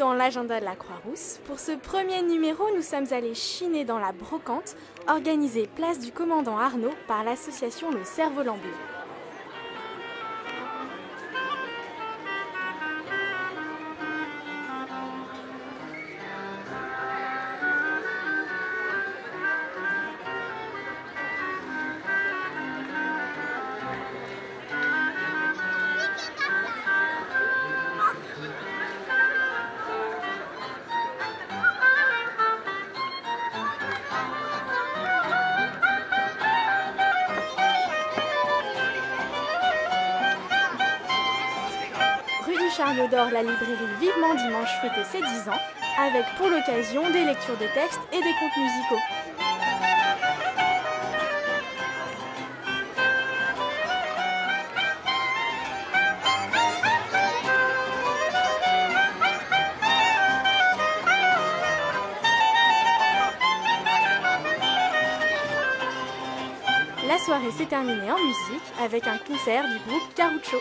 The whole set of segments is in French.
dans l'agenda de la Croix-Rousse. Pour ce premier numéro, nous sommes allés chiner dans la brocante, organisée place du commandant Arnaud par l'association Le Cerf-Volant Bleu. Charles d'Or, la librairie Vivement Dimanche fêtait ses 10 ans, avec pour l'occasion des lectures de textes et des contes musicaux. La soirée s'est terminée en musique avec un concert du groupe Caruccio.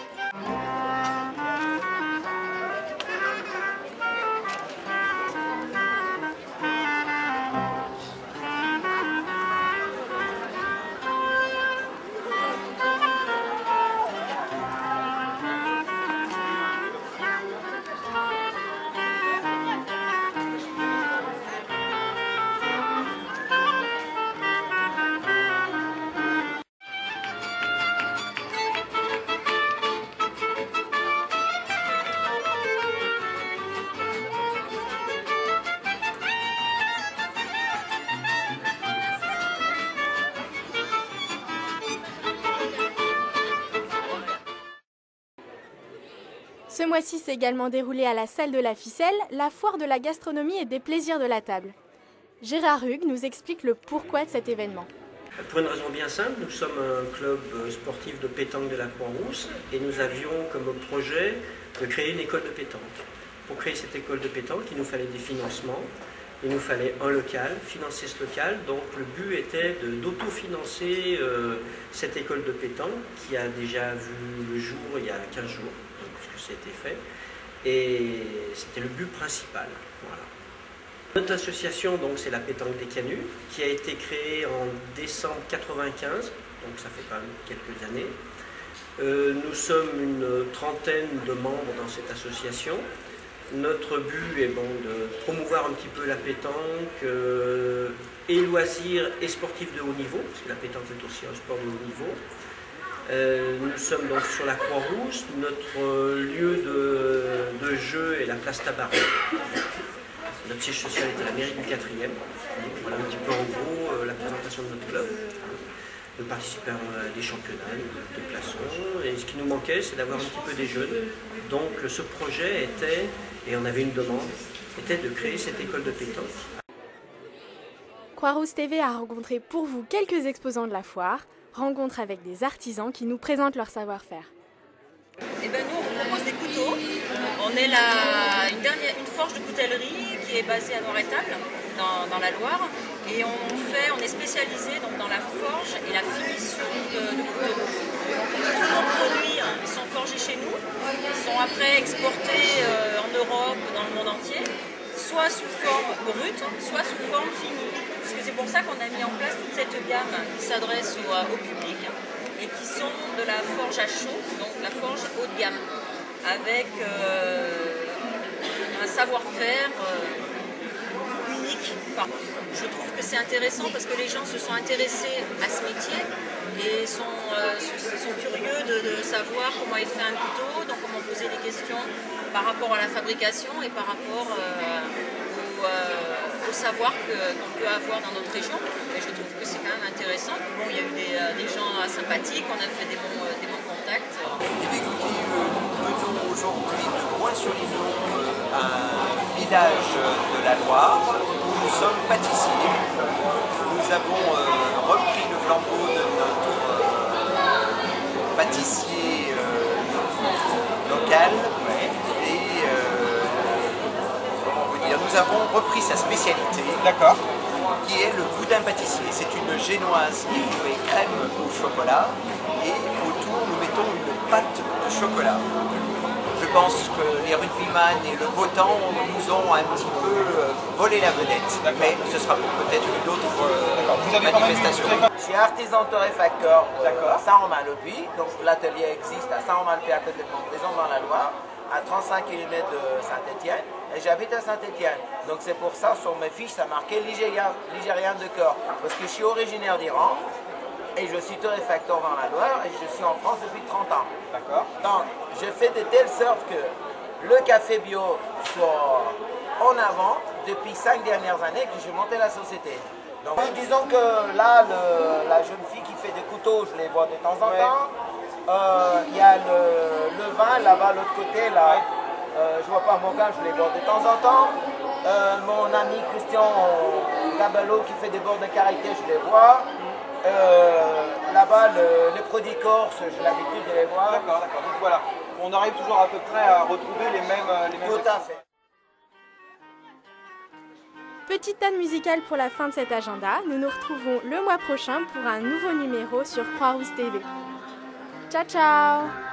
Ce mois-ci s'est également déroulé à la salle de la Ficelle, la foire de la gastronomie et des plaisirs de la table. Gérard Hugues nous explique le pourquoi de cet événement. Pour une raison bien simple, nous sommes un club sportif de pétanque de la Croix-Rousse et nous avions comme projet de créer une école de pétanque. Pour créer cette école de pétanque, il nous fallait des financements, il nous fallait un local, financer ce local. Donc le but était d'autofinancer cette école de pétanque qui a déjà vu le jour il y a 15 jours, puisque ça a été fait. Et c'était le but principal. Voilà. Notre association, c'est la Pétanque des Canuts, qui a été créée en décembre 1995, donc ça fait quand même quelques années. Nous sommes une trentaine de membres dans cette association. Notre but est de promouvoir un petit peu la pétanque et loisirs et sportifs de haut niveau, parce que la pétanque est aussi un sport de haut niveau. Nous sommes donc sur la Croix-Rousse, notre lieu de jeu est la place Tabaret. Notre siège social est à la mairie du 4e. Voilà un petit peu en gros la présentation de notre club. Nous participons à des championnats, des déplacements. Et ce qui nous manquait, c'est d'avoir un petit peu des jeunes. Donc ce projet était, et on avait une demande, était de créer cette école de pétanque. Croix-Rousse TV a rencontré pour vous quelques exposants de la foire, rencontre avec des artisans qui nous présentent leur savoir-faire. Eh ben nous, on propose des couteaux. On est une forge de coutellerie qui est basée à Noir-Étable, dans la Loire. Et on est spécialisé dans la forge et la finition de couteaux. Tous nos produits sont forgés chez nous, sont après exportés en Europe, dans le monde entier, soit sous forme brute, soit sous forme finie. Parce que c'est pour ça qu'on a mis en place toute cette gamme qui s'adresse au public et qui sont de la forge à chaud, donc la forge haut de gamme, avec un savoir-faire unique. Enfin, je trouve que c'est intéressant parce que les gens se sont intéressés à ce métier et sont curieux de savoir comment est fait un couteau, donc comment poser des questions par rapport à la fabrication et par rapport au savoir qu'on peut avoir dans notre région. Et je trouve que c'est quand même intéressant. Bon, il y a eu des gens sympathiques, on a fait des bons contacts. Nous venons aujourd'hui de Bois-sur-Livon, un village de la Loire, où nous sommes pâtissiers. Nous avons repris le flambeau de notre pâtissier local et nous avons repris sa spécialité, qui est le boudin pâtissier. C'est une génoise qui est crème au chocolat et autour nous mettons une pâte de chocolat. Je pense que les rugbyman et le beau temps nous ont un petit peu volé la vedette. Mais ce sera peut-être une autre manifestation. Je suis artisan torréfacteur à Saint-Romain-le-Puy. Donc l'atelier existe à Saint-Romain-le-Puy, à côté de Montbrison dans la Loire, à 35 km de Saint-Étienne. Et j'habite à Saint-Étienne. Donc c'est pour ça, sur mes fiches, ça marquait ligérien de corps. Parce que je suis originaire d'Iran. Et je suis torréfacteur dans la Loire et je suis en France depuis 30 ans. D'accord. Donc, je fais de telle sorte que le café bio soit en avant depuis 5 dernières années que j'ai monté la société. Donc, disons que là, la jeune fille qui fait des couteaux, je les vois de temps en temps. Il y a le vin là-bas, à l'autre côté, là. Je vois pas mon gars, je les vois de temps en temps. Mon ami Christian Gabalo qui fait des bords de karité, je les vois. Là-bas, les produits corses, j'ai l'habitude de les voir. D'accord, d'accord. Donc voilà, on arrive toujours à peu près à retrouver les mêmes. Tout à fait. Petite note musicale pour la fin de cet agenda. Nous nous retrouvons le mois prochain pour un nouveau numéro sur Croix-Rousse TV. Ciao, ciao!